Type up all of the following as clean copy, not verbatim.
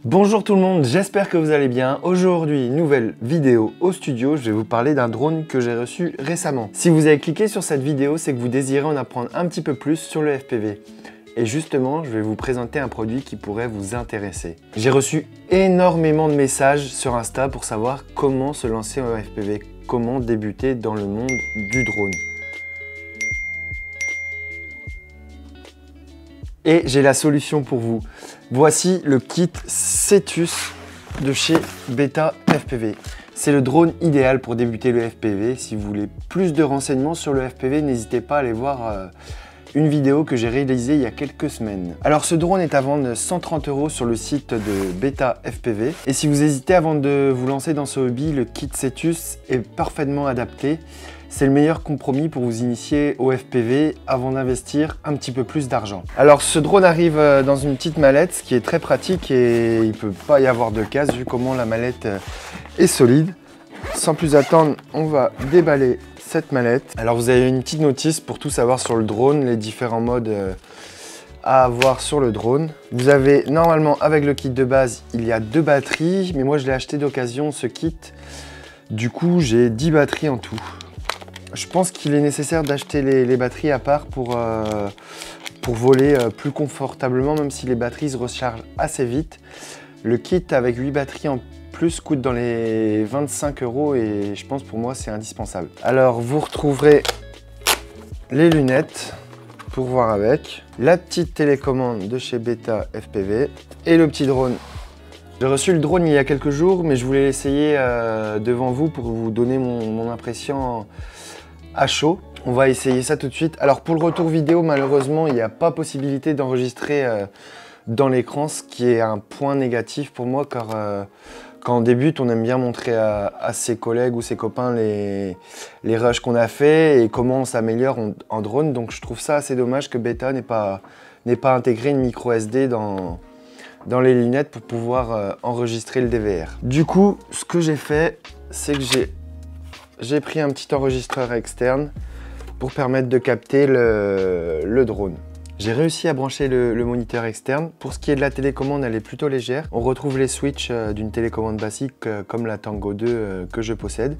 Bonjour tout le monde, j'espère que vous allez bien. Aujourd'hui, nouvelle vidéo au studio, je vais vous parler d'un drone que j'ai reçu récemment. Si vous avez cliqué sur cette vidéo, c'est que vous désirez en apprendre un petit peu plus sur le FPV. Et justement, je vais vous présenter un produit qui pourrait vous intéresser. J'ai reçu énormément de messages sur Insta pour savoir comment se lancer en FPV, comment débuter dans le monde du drone. Et j'ai la solution pour vous. Voici le kit Cetus de chez Beta FPV. C'est le drone idéal pour débuter le FPV. Si vous voulez plus de renseignements sur le FPV, n'hésitez pas à aller voir une vidéo que j'ai réalisée il y a quelques semaines. Alors ce drone est à vendre 130 € sur le site de Beta FPV. Et si vous hésitez avant de vous lancer dans ce hobby, le kit Cetus est parfaitement adapté. C'est le meilleur compromis pour vous initier au FPV avant d'investir un petit peu plus d'argent. Alors ce drone arrive dans une petite mallette, ce qui est très pratique et il ne peut pas y avoir de casse vu comment la mallette est solide. Sans plus attendre, on va déballer cette mallette. Alors vous avez une petite notice pour tout savoir sur le drone, les différents modes à avoir sur le drone. Vous avez normalement avec le kit de base, il y a 2 batteries, mais moi je l'ai acheté d'occasion ce kit. Du coup j'ai 10 batteries en tout. Je pense qu'il est nécessaire d'acheter les batteries à part pour voler plus confortablement, même si les batteries se rechargent assez vite. Le kit avec 8 batteries en plus coûte dans les 25 € et je pense pour moi c'est indispensable. Alors vous retrouverez les lunettes pour voir avec, la petite télécommande de chez Beta FPV et le petit drone. J'ai reçu le drone il y a quelques jours, mais je voulais l'essayer devant vous pour vous donner mon impression à chaud. On va essayer ça tout de suite. Alors pour le retour vidéo, malheureusement, il n'y a pas possibilité d'enregistrer dans l'écran, ce qui est un point négatif pour moi, car quand on débute, on aime bien montrer à ses collègues ou ses copains les rushs qu'on a fait et comment on s'améliore en drone. Donc je trouve ça assez dommage que Beta n'ait pas intégré une micro SD dans les lunettes pour pouvoir enregistrer le DVR. Du coup, ce que j'ai fait, c'est que j'ai pris un petit enregistreur externe pour permettre de capter le drone. J'ai réussi à brancher le moniteur externe. Pour ce qui est de la télécommande, elle est plutôt légère. On retrouve les switches d'une télécommande basique comme la Tango 2 que je possède.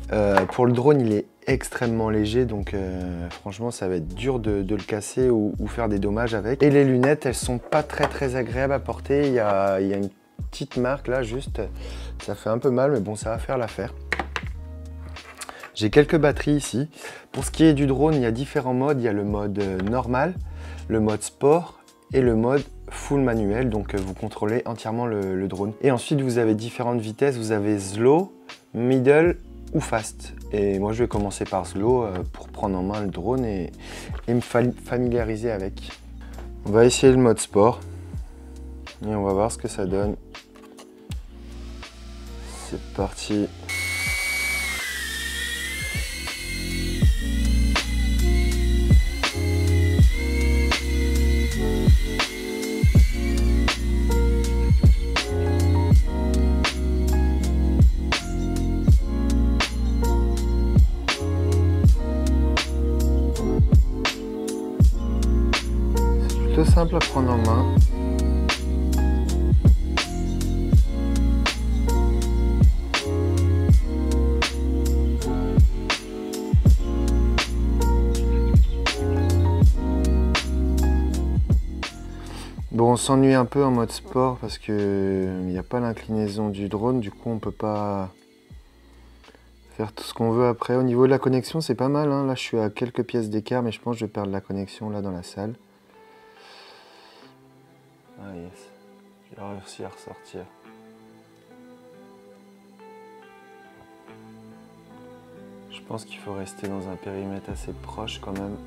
Pour le drone, il est extrêmement léger, donc franchement, ça va être dur de le casser ou faire des dommages avec. Et les lunettes, elles sont pas très agréables à porter. Il y a une petite marque là, juste. Ça fait un peu mal, mais bon, ça va faire l'affaire. J'ai quelques batteries ici. Pour ce qui est du drone, il y a différents modes. Il y a le mode normal, le mode sport et le mode full manuel. Donc vous contrôlez entièrement le drone. Et ensuite, vous avez différentes vitesses. Vous avez slow, middle ou fast. Et moi, je vais commencer par slow pour prendre en main le drone et me familiariser avec. On va essayer le mode sport. Et on va voir ce que ça donne. C'est parti. Simple à prendre en main. Bon, on s'ennuie un peu en mode sport parce que il n'y a pas l'inclinaison du drone, du coup on peut pas faire tout ce qu'on veut après. Au niveau de la connexion, c'est pas mal, hein. Là je suis à quelques pièces d'écart, mais je pense que je vais perdre la connexion là dans la salle. Ah yes, j'ai réussi à ressortir. Je pense qu'il faut rester dans un périmètre assez proche quand même.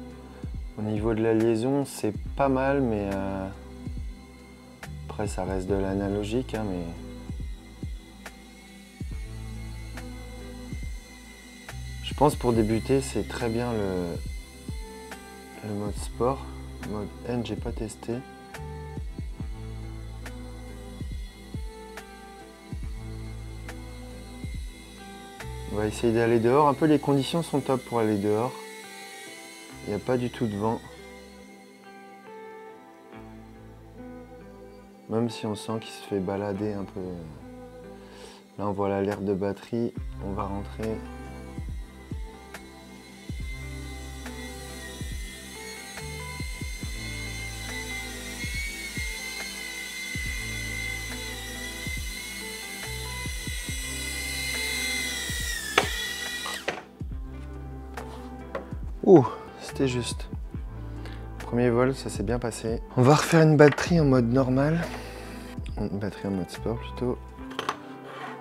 Au niveau de la liaison, c'est pas mal, mais après ça reste de l'analogique, hein, mais je pense pour débuter, c'est très bien le mode sport. Le mode N, j'ai pas testé. On va essayer d'aller dehors. Un peu les conditions sont top pour aller dehors. Il n'y a pas du tout de vent. même si on sent qu'il se fait balader un peu. Là on voit l'alerte de batterie, on va rentrer. Ouh, c'était juste. Premier vol, ça s'est bien passé. On va refaire une batterie en mode normal. Une batterie en mode sport plutôt.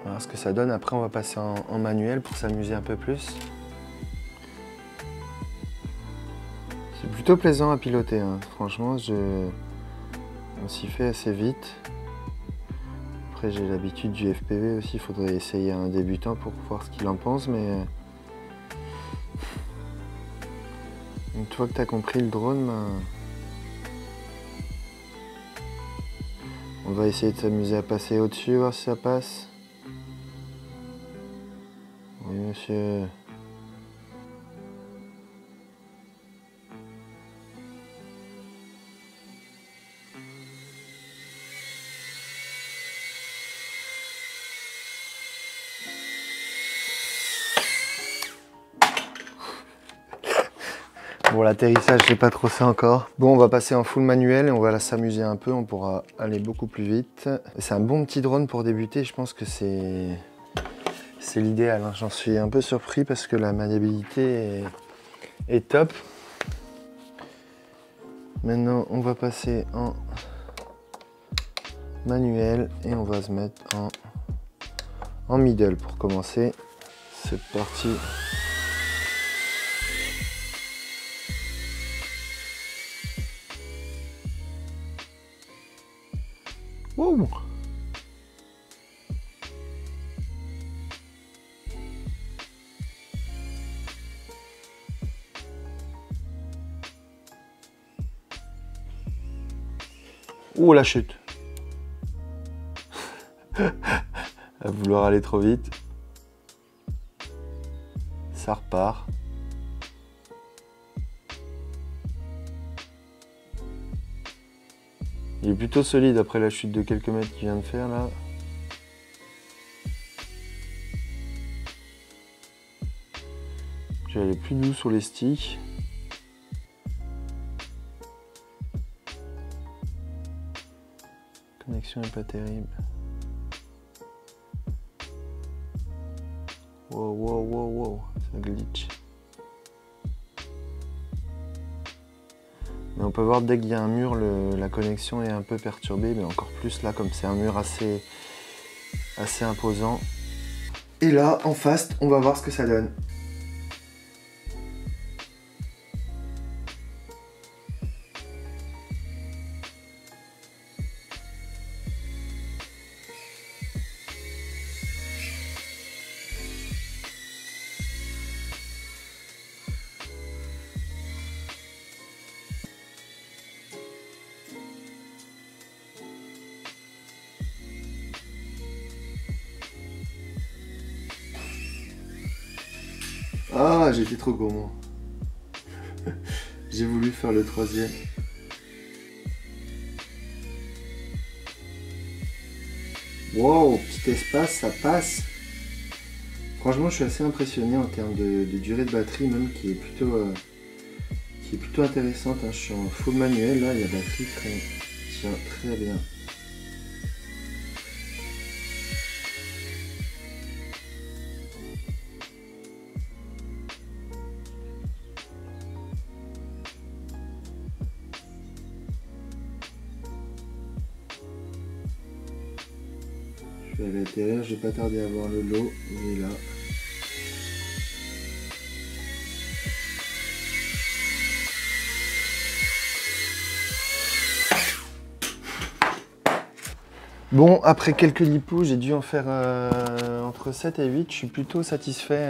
On va voir ce que ça donne. Après, on va passer en manuel pour s'amuser un peu plus. C'est plutôt plaisant à piloter, hein. Franchement, on s'y fait assez vite. Après, j'ai l'habitude du FPV aussi. Il faudrait essayer un débutant pour voir ce qu'il en pense, mais une fois que tu as compris le drone, on va essayer de s'amuser à passer au-dessus, voir si ça passe. Oui, monsieur. Bon, l'atterrissage, c'est pas trop ça encore. Bon, on va passer en full manuel et on va s'amuser un peu, on pourra aller beaucoup plus vite. C'est un bon petit drone pour débuter, je pense que c'est l'idéal, hein. J'en suis un peu surpris parce que la maniabilité est top. Maintenant, on va passer en manuel et on va se mettre en middle pour commencer. C'est parti. Wow. Oh, la chute. À vouloir aller trop vite. Ça repart. Il est plutôt solide après la chute de quelques mètres qu'il vient de faire là. Je vais aller plus doux sur les sticks. La connexion est pas terrible. Wow, wow, wow, wow, ça glitch. Mais on peut voir dès qu'il y a un mur, la connexion est un peu perturbée, mais encore plus là, comme c'est un mur assez imposant. Et là, en fast, on va voir ce que ça donne. Ah, j'ai été trop gourmand. J'ai voulu faire le troisième. Wow, petit espace, ça passe. Franchement, je suis assez impressionné en termes de durée de batterie même, qui est plutôt intéressante, hein. Je suis en full manuel, là, et la batterie tient très bien. Je vais à l'intérieur, je vais pas tarder à voir le lot, il est là. Bon, après quelques lipous, j'ai dû en faire entre 7 et 8. Je suis plutôt satisfait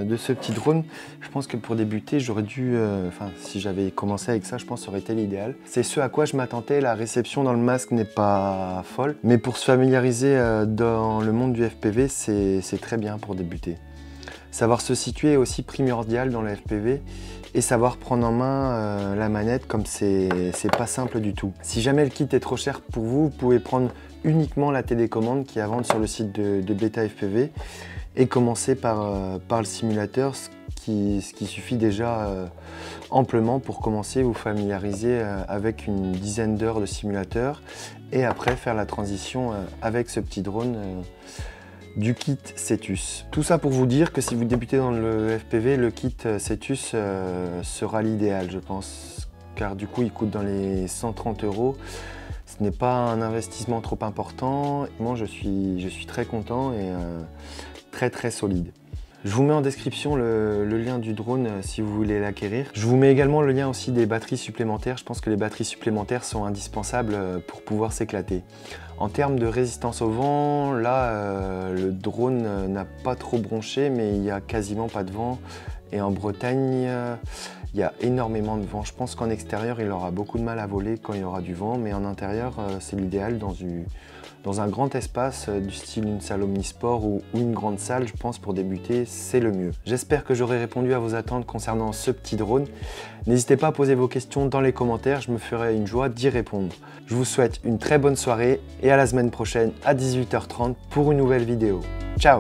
de ce petit drone. Je pense que pour débuter, j'aurais dû... Enfin, si j'avais commencé avec ça, je pense que ça aurait été l'idéal. C'est ce à quoi je m'attendais. La réception dans le masque n'est pas folle. Mais pour se familiariser dans le monde du FPV, c'est très bien pour débuter. Savoir se situer est aussi primordial dans le FPV. et savoir prendre en main la manette, comme c'est pas simple du tout. Si jamais le kit est trop cher pour vous, vous pouvez prendre uniquement la télécommande qui est à vendre sur le site de Beta FPV et commencer par le simulateur, ce qui suffit déjà amplement pour commencer, vous familiariser avec une dizaine d'heures de simulateur et après faire la transition avec ce petit drone du kit Cetus. Tout ça pour vous dire que si vous débutez dans le FPV, le kit Cetus sera l'idéal, je pense, car du coup il coûte dans les 130 €. Ce n'est pas un investissement trop important. Moi je suis très content et très solide. Je vous mets en description le lien du drone si vous voulez l'acquérir. Je vous mets également le lien aussi des batteries supplémentaires. Je pense que les batteries supplémentaires sont indispensables pour pouvoir s'éclater. En termes de résistance au vent, là le drone n'a pas trop bronché, mais il n'y a quasiment pas de vent. Et en Bretagne, il y a énormément de vent. Je pense qu'en extérieur, il aura beaucoup de mal à voler quand il y aura du vent, mais en intérieur, c'est l'idéal dans un grand espace du style une salle omnisport ou une grande salle, je pense pour débuter, c'est le mieux. J'espère que j'aurai répondu à vos attentes concernant ce petit drone. N'hésitez pas à poser vos questions dans les commentaires, je me ferai une joie d'y répondre. Je vous souhaite une très bonne soirée et à la semaine prochaine à 18 h 30 pour une nouvelle vidéo. Ciao!